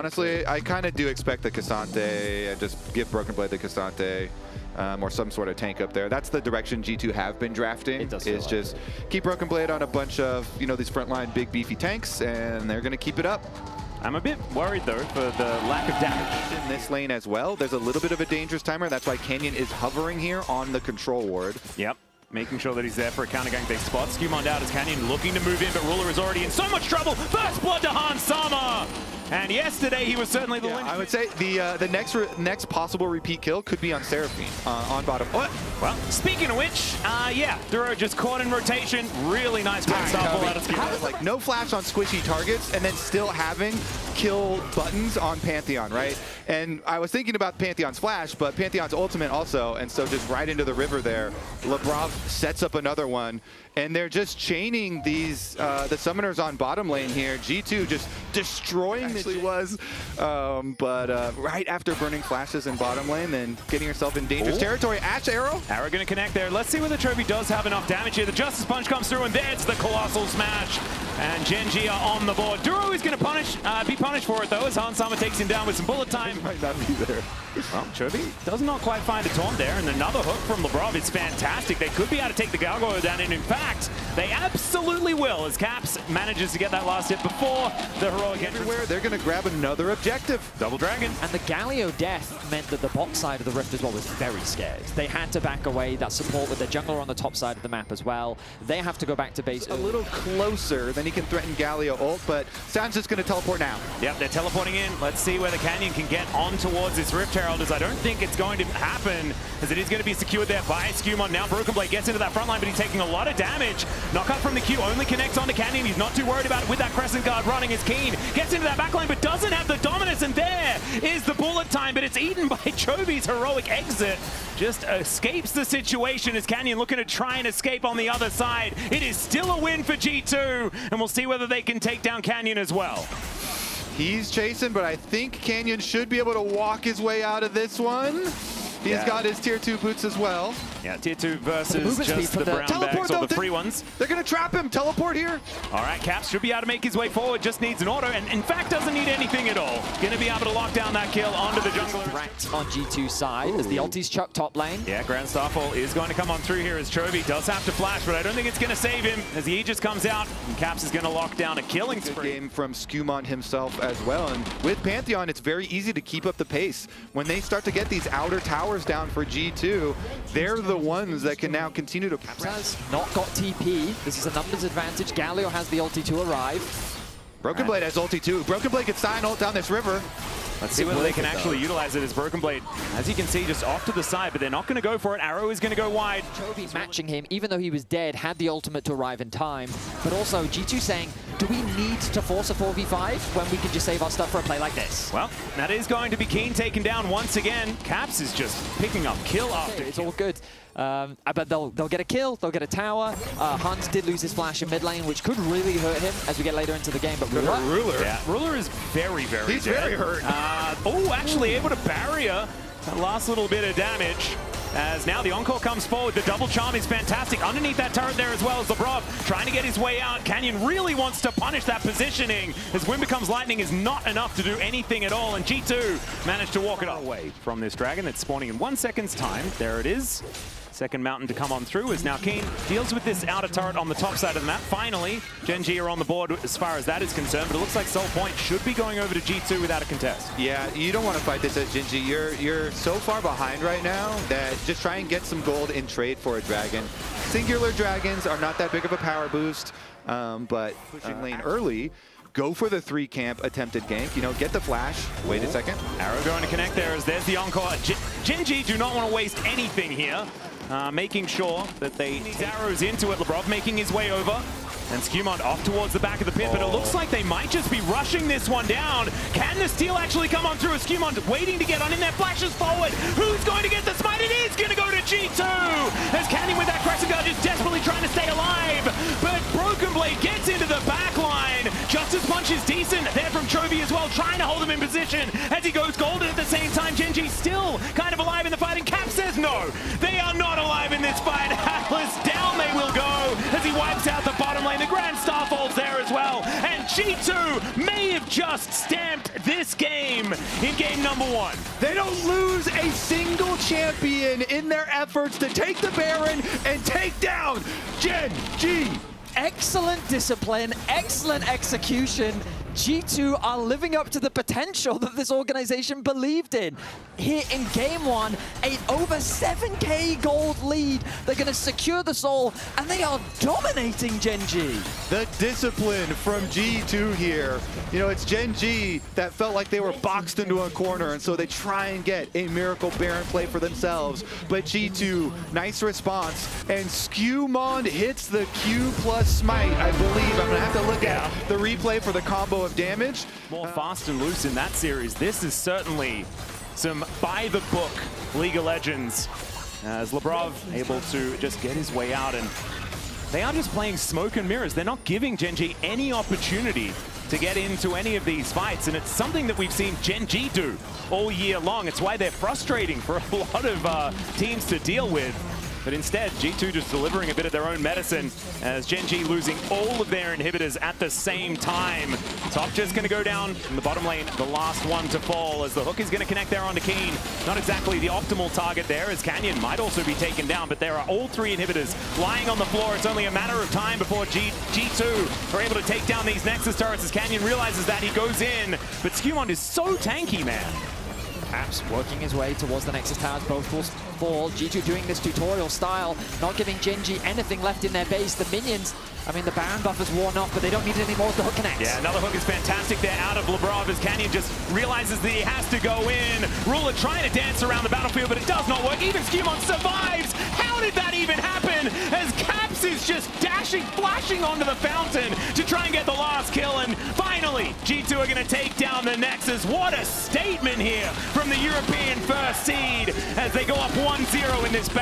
Honestly, I kind of do expect the Cassante, just give Broken Blade the Cassante, or some sort of tank up there. That's the direction G2 have been drafting, is just keep Broken Blade on a bunch of, you know, these frontline big beefy tanks, and they're going to keep it up. I'm a bit worried, though, for the lack of damage. In this lane as well, there's a little bit of a dangerous timer. That's why Canyon is hovering here on the control ward. Yep. Making sure that he's there for a counter-gank-based spot. Skewmond out as Canyon looking to move in, but Ruler is already in so much trouble. First blood to Hans Sama! And yesterday, he was certainly the I would say the next possible repeat kill could be on Seraphine, on bottom. What? Well, speaking of which, yeah, Duro just caught in rotation. Really nice ground stop pull out of Skewmond. Like, no flash on squishy targets, and then still having kill buttons on Pantheon, right? And I was thinking about Pantheon's flash, but Pantheon's ultimate also, and so just right into the river there. Labrov sets up another one, and they're just chaining these, the summoners on bottom lane here. G2 just destroying the was, but right after burning flashes in bottom lane, then getting yourself in dangerous territory. Ash Arrow. Arrow going to connect there. Let's see whether Trophy does have enough damage here. The Justice Punch comes through, and there's the Colossal Smash. And GenG are on the board. Duro is going to be punished for it, though, as Hans Sama takes him down with some bullet time. He might not be there. Well, Trophy does not quite find a taunt there, and another hook from Labrov is fantastic. They could be able to take the Gargoyle down, and in fact, they absolutely will, as Caps manages to get that last hit before the heroic everywhere. They're going to grab another objective. Double Dragon. And the Galio death meant that the bot side of the Rift as well was very scared. They had to back away. That support with the jungler on the top side of the map as well. They have to go back to base. A little closer than he can threaten Galio ult, but sounds just going to teleport now. Yep, they're teleporting in. Let's see whether Canyon can get on towards this Rift Herald, as I don't think it's going to happen, as it is going to be secured there by Skewmond. Now Broken Blade gets into that front line, but he's taking a lot of damage. Knockout from the Q only connects onto Canyon. He's not too worried about it with that Crescent Guard running as Keen gets into that backline, but doesn't have the dominance, and there is the bullet time, but it's eaten by Chovy's heroic exit. Just escapes the situation as Canyon looking to try and escape on the other side. It is still a win for G2, and we'll see whether they can take down Canyon as well. He's chasing, but I think Canyon should be able to walk his way out of this one. He's got his tier 2 boots as well. Yeah, tier 2 versus just the brown bags or the free ones. They're going to trap him. Teleport here. All right, Caps should be able to make his way forward. Just needs an auto, and in fact doesn't need anything at all. Going to be able to lock down that kill onto the jungler. Right on G2's side as the ulti's chuck top lane. Yeah, Grand Starfall is going to come on through here as Chovy does have to flash, but I don't think it's going to save him as the Aegis comes out, and Caps is going to lock down a killing spree. Game from Skewmond himself as well, and with Pantheon, it's very easy to keep up the pace. When they start to get these outer towers down for G2, they're the ones that can now continue to press. Has not got TP. This is a numbers advantage. Galio has the ulti to arrive. Broken Blade has ulti too. Broken Blade can sign ult down this river. Let's see whether they can actually utilize it as Broken Blade, as you can see, just off to the side, but they're not going to go for it. Arrow is going to go wide. Chovy matching him, even though he was dead, had the ultimate to arrive in time. But also, G2 saying, do we need to force a 4v5 when we can just save our stuff for a play like this? Well, that is going to be Keen taken down once again. Caps is just picking up kill after It's all good. But they'll get a kill, they'll get a tower. Hans did lose his flash in mid lane, which could really hurt him as we get later into the game. But Ruler. Yeah, Ruler is very, very He's dead. very hurt. Oh, actually able to barrier that last little bit of damage. As now the Encore comes forward. The double charm is fantastic. Underneath that turret there as well as Labrov trying to get his way out. Canyon really wants to punish that positioning as Wind Becomes Lightning is not enough to do anything at all. And G2 managed to walk it away from this dragon that's spawning in 1 second's time. There it is. Second mountain to come on through as now Keen deals with this outer turret on the top side of the map. Finally, GenG are on the board as far as that is concerned, but it looks like Soul Point should be going over to G2 without a contest. Yeah, you don't want to fight this at GenG. You're so far behind right now that just try and get some gold in trade for a dragon. Singular dragons are not that big of a power boost, but pushing lane early, go for the 3 camp attempted gank, you know, get the flash. Wait a second. Arrow going to connect there as there's the Encore. GenG do not want to waste anything here. Making sure that they need arrows into it. Labrov making his way over. And Skewmond off towards the back of the pit, but it looks like they might just be rushing this one down. Can the steal actually come on through? Skewmond waiting to get on in there, flashes forward. Who's going to get the smite? It is going to go to G2! As Canyon with that Crescent Guard just desperately trying to stay alive. But Broken Blade gets into the back line. Justice Punch is decent there from Chovy as well, trying to hold him in position as he goes golden at the same time. GenG still kind of alive in the fight, and Cap says no, they are not alive in this fight. Atlas down they will go as he wipes smokes out the bottom lane. The Grand Starfall's there as well. And G2 may have just stamped this game in game number 1. They don't lose a single champion in their efforts to take the Baron and take down GenG. Excellent discipline, excellent execution. G2 are living up to the potential that this organization believed in. Here in game 1, an over 7k gold lead. They're going to secure the soul, and they are dominating GenG. The discipline from G2 here. You know, it's GenG that felt like they were boxed into a corner, and so they try and get a miracle Baron play for themselves. But G2, nice response, and Skewmond hits the Q plus smite, I believe. I'm going to have to look at the replay for the combo of damage. More fast and loose in that series. This is certainly some by-the-book League of Legends, as Labrov able to just get his way out, and they are just playing smoke and mirrors. They're not giving GenG any opportunity to get into any of these fights, and it's something that we've seen GenG do all year long. It's why they're frustrating for a lot of teams to deal with. But instead, G2 just delivering a bit of their own medicine, as GenG losing all of their inhibitors at the same time. Top just going to go down in the bottom lane, the last one to fall, as the hook is going to connect there onto Keen. Not exactly the optimal target there, as Canyon might also be taken down, but there are all 3 inhibitors lying on the floor. It's only a matter of time before G2 are able to take down these Nexus turrets, as Canyon realizes that. He goes in, but Skewmond is so tanky, man. Perhaps working his way towards the Nexus towers, both will fall. G2 doing this tutorial style, not giving GenG anything left in their base. The minions, I mean, the Baron buff is worn off, but they don't need it anymore as the hook connects. Yeah, another hook is fantastic there out of Labrov, as Canyon just realizes that he has to go in. Ruler trying to dance around the battlefield, but it does not work. Even Skewmond survives. How did that even happen? As Caps is just dashing, flashing onto the fountain to try and get the last kill, and finally, G2 are going to take down the Nexus. What a statement here from the European first seed as they go up 1-0 in this best